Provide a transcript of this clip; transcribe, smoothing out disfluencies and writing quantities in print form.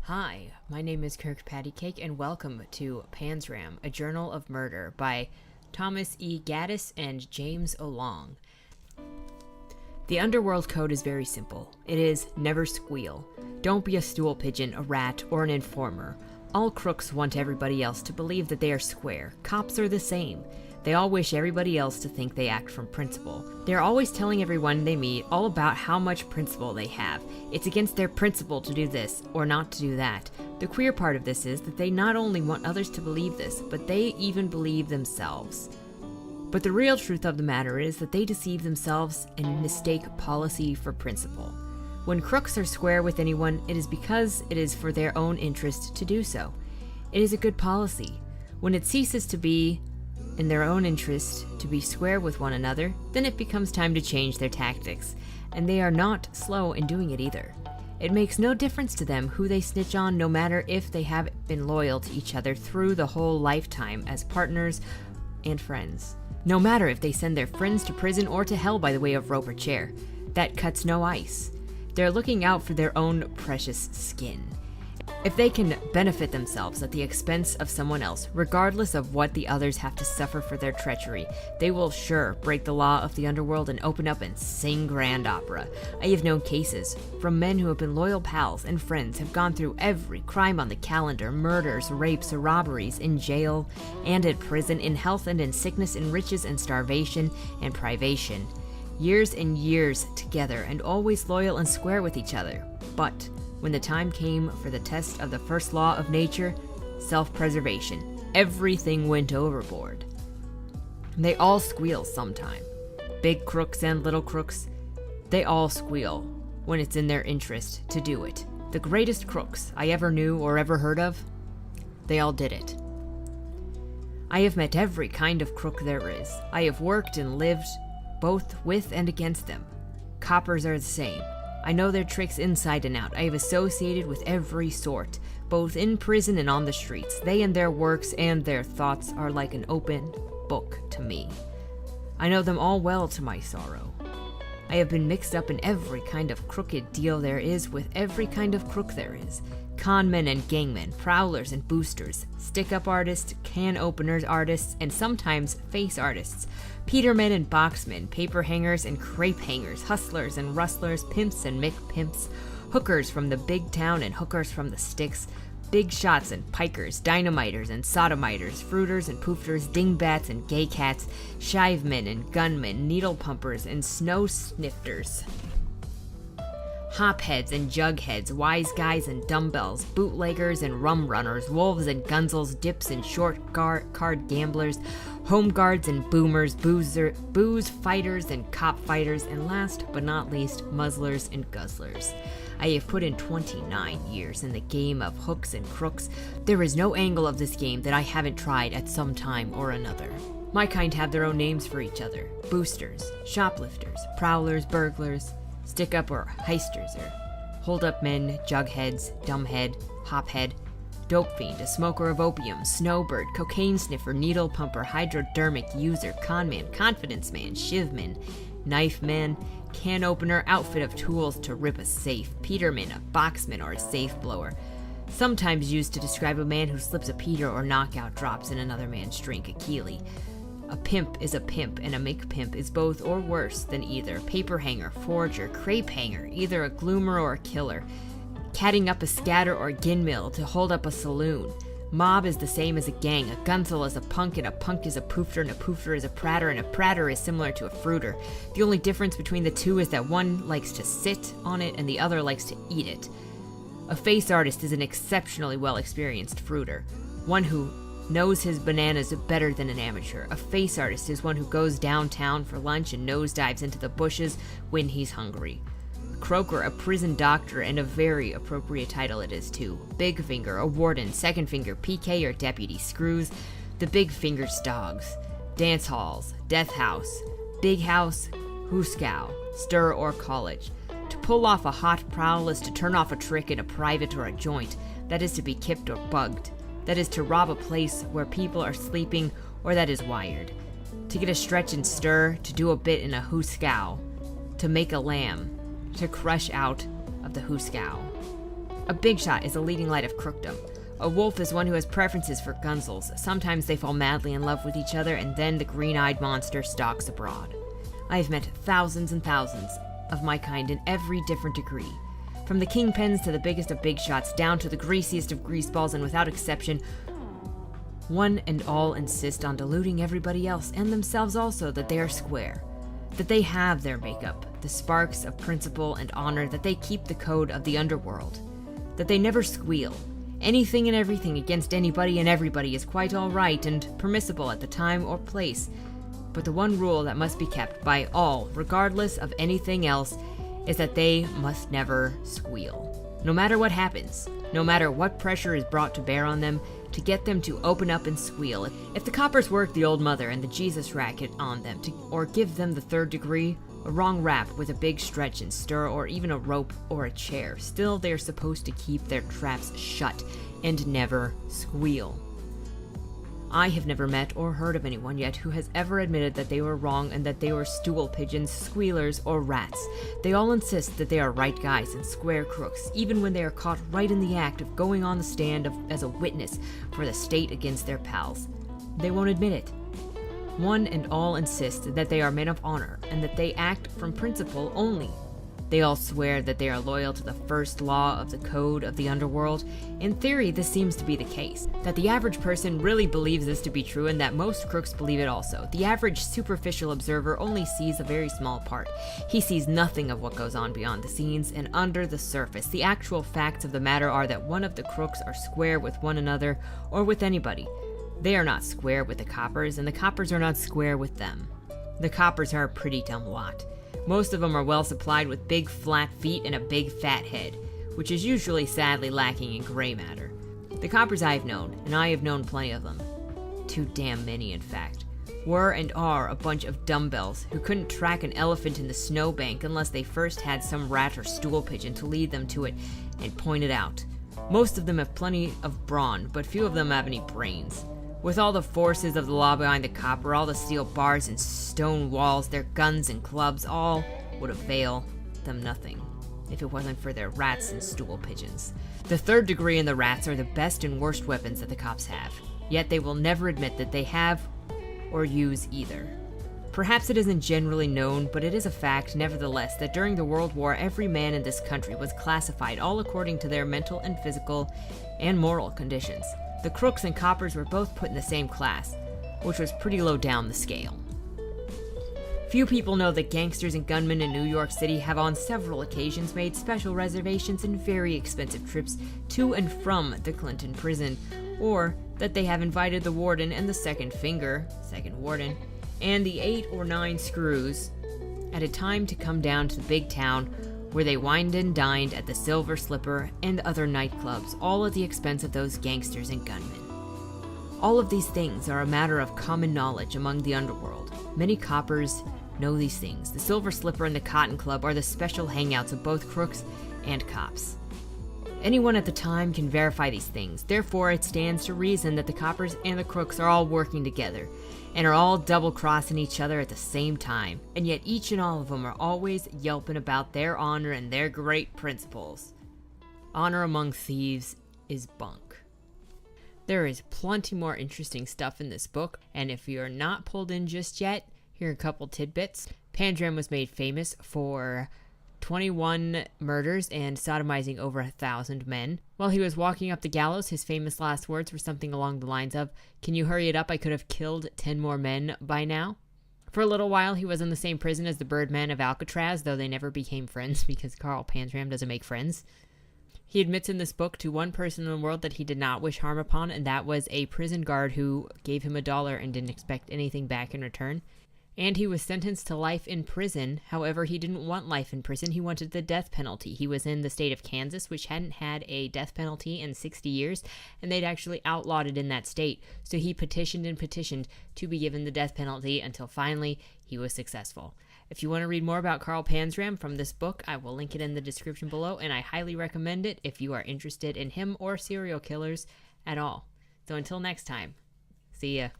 Hi, my name is Kirk Pattycake, and welcome to Panzram, a Journal of Murder by Thomas E. Gaddis and James O'Long. The Underworld Code is very simple. It is never squeal. Don't be a stool pigeon, a rat, or an informer. All crooks want everybody else to believe that they are square. Cops are the same. They all wish everybody else to think they act from principle. They're always telling everyone they meet all about how much principle they have. It's against their principle to do this, or not to do that. The queer part of this is that they not only want others to believe this, but they even believe themselves. But the real truth of the matter is that they deceive themselves and mistake policy for principle. When crooks are square with anyone, it is because it is for their own interest to do so. It is a good policy. When it ceases to be in their own interest to be square with one another, then it becomes time to change their tactics, and they are not slow in doing it either. It makes no difference to them who they snitch on, no matter if they have been loyal to each other through the whole lifetime as partners and friends. No matter if they send their friends to prison or to hell by the way of rope or chair. That cuts no ice. They're looking out for their own precious skin. If they can benefit themselves at the expense of someone else, regardless of what the others have to suffer for their treachery, they will sure break the law of the underworld and open up and sing grand opera. I have known cases from men who have been loyal pals and friends, have gone through every crime on the calendar, murders, rapes, robberies, in jail and in prison, in health and in sickness, in riches and starvation and privation. Years and years together, and always loyal and square with each other. But when the time came for the test of the first law of nature, self-preservation, everything went overboard. They all squeal sometime. Big crooks and little crooks, they all squeal when it's in their interest to do it. The greatest crooks I ever knew or ever heard of, they all did it. I have met every kind of crook there is. I have worked and lived both with and against them. Coppers are the same. I know their tricks inside and out. I have associated with every sort, both in prison and on the streets. They and their works and their thoughts are like an open book to me. I know them all well to my sorrow. I have been mixed up in every kind of crooked deal there is with every kind of crook there is. Conmen and gangmen, prowlers and boosters, stick-up artists, can-openers artists, and sometimes face artists, petermen and boxmen, paper hangers and crepe hangers, hustlers and rustlers, pimps and McPimps, hookers from the big town and hookers from the sticks, big shots and pikers, dynamiters and sodomiters, fruiters and poofters, dingbats and gay cats, shivemen and gunmen, needle pumpers and snow snifters, hopheads and jugheads, wise guys and dumbbells, bootleggers and rum runners, wolves and gunzels, dips and short card gamblers, home guards and boomers, booze fighters and cop fighters, and last but not least, muzzlers and guzzlers. I have put in 29 years in the game of hooks and crooks. There is no angle of this game that I haven't tried at some time or another. My kind have their own names for each other: boosters, shoplifters, prowlers, burglars, stick-up or heisters, or hold-up men, jugheads, dumbhead, hophead, dope fiend, a smoker of opium, snowbird, cocaine sniffer, needle pumper, hypodermic user, conman, confidence man, shivman, knife man, can opener, outfit of tools to rip a safe, peterman, a boxman, or a safe blower, sometimes used to describe a man who slips a peter or knockout drops in another man's drink, a keely. A pimp is a pimp, and a McPimp is both or worse than either. Paper hanger, forger, crepe hanger, either a gloomer or a killer. Catting up a scatter or ginmill to hold up a saloon. Mob is the same as a gang. A gunzel is a punk, and a punk is a poofter, and a poofter is a pratter, and a pratter is similar to a fruiter. The only difference between the two is that one likes to sit on it and the other likes to eat it. A face artist is an exceptionally well-experienced fruiter, one who knows his bananas better than an amateur. A face artist is one who goes downtown for lunch and nosedives into the bushes when he's hungry. A croaker, a prison doctor, and a very appropriate title it is too. Big finger, a warden, second finger, PK or deputy, screws, the big finger's dogs. Dance halls, death house, big house, hooskow, stir or college. To pull off a hot prowl is to turn off a trick in a private or a joint, that is to be kipped or bugged. That is to rob a place where people are sleeping, or that is wired. To get a stretch and stir, to do a bit in a hooskow. To make a lamb, to crush out of the hooskow. A big shot is a leading light of crookdom. A wolf is one who has preferences for Guzzlers. Sometimes they fall madly in love with each other, and then the green-eyed monster stalks abroad. I have met thousands and thousands of my kind in every different degree. From the kingpins to the biggest of big shots, down to the greasiest of greaseballs, and without exception, one and all insist on deluding everybody else, and themselves also, that they are square. That they have their makeup, the sparks of principle and honor, that they keep the code of the underworld. That they never squeal. Anything and everything against anybody and everybody is quite all right and permissible at the time or place. But the one rule that must be kept by all, regardless of anything else, is that they must never squeal. No matter what happens, no matter what pressure is brought to bear on them, to get them to open up and squeal. If the coppers work the old mother and the Jesus racket on them, or give them the third degree, a wrong rap with a big stretch and stir, or even a rope or a chair, still they are supposed to keep their traps shut and never squeal. I have never met or heard of anyone yet who has ever admitted that they were wrong and that they were stool pigeons, squealers, or rats. They all insist that they are right guys and square crooks, even when they are caught right in the act of going on the stand as a witness for the state against their pals. They won't admit it. One and all insist that they are men of honor and that they act from principle only. They all swear that they are loyal to the first law of the code of the underworld. In theory, this seems to be the case. That the average person really believes this to be true, and that most crooks believe it also. The average superficial observer only sees a very small part. He sees nothing of what goes on beyond the scenes and under the surface. The actual facts of the matter are that one of the crooks are square with one another or with anybody. They are not square with the coppers, and the coppers are not square with them. The coppers are a pretty dumb lot. Most of them are well supplied with big flat feet and a big fat head, which is usually sadly lacking in gray matter. The coppers I have known, and I have known plenty of them, too damn many in fact, were and are a bunch of dumbbells who couldn't track an elephant in the snowbank unless they first had some rat or stool pigeon to lead them to it and point it out. Most of them have plenty of brawn, but few of them have any brains. With all the forces of the law behind the copper, all the steel bars and stone walls, their guns and clubs, all would avail them nothing if it wasn't for their rats and stool pigeons. The third degree and the rats are the best and worst weapons that the cops have, yet they will never admit that they have or use either. Perhaps it isn't generally known, but it is a fact nevertheless that during the World War every man in this country was classified all according to their mental and physical and moral conditions. The crooks and coppers were both put in the same class, which was pretty low down the scale. Few people know that gangsters and gunmen in New York City have on several occasions made special reservations and very expensive trips to and from the Clinton prison, or that they have invited the warden and the second warden, and the 8 or 9 screws at a time to come down to the big town where they wined and dined at the Silver Slipper and other nightclubs, all at the expense of those gangsters and gunmen. All of these things are a matter of common knowledge among the underworld. Many coppers know these things. The Silver Slipper and the Cotton Club are the special hangouts of both crooks and cops. Anyone at the time can verify these things. Therefore, it stands to reason that the coppers and the crooks are all working together and are all double-crossing each other at the same time, and yet each and all of them are always yelping about their honor and their great principles. Honor among thieves is bunk. There is plenty more interesting stuff in this book, and if you're not pulled in just yet, here are a couple tidbits. Panzram was made famous for 21 murders and sodomizing over 1,000 men. While he was walking up the gallows, his famous last words were something along the lines of, "Can you hurry it up? I could have killed 10 more men by now." For a little while, he was in the same prison as the Birdman of Alcatraz, though they never became friends because Carl Panzram doesn't make friends. He admits in this book to one person in the world that he did not wish harm upon, and that was a prison guard who gave him $1 and didn't expect anything back in return. And he was sentenced to life in prison. However, he didn't want life in prison. He wanted the death penalty. He was in the state of Kansas, which hadn't had a death penalty in 60 years, and they'd actually outlawed it in that state. So he petitioned and petitioned to be given the death penalty until finally he was successful. If you want to read more about Carl Panzram from this book, I will link it in the description below, and I highly recommend it if you are interested in him or serial killers at all. So until next time, see ya.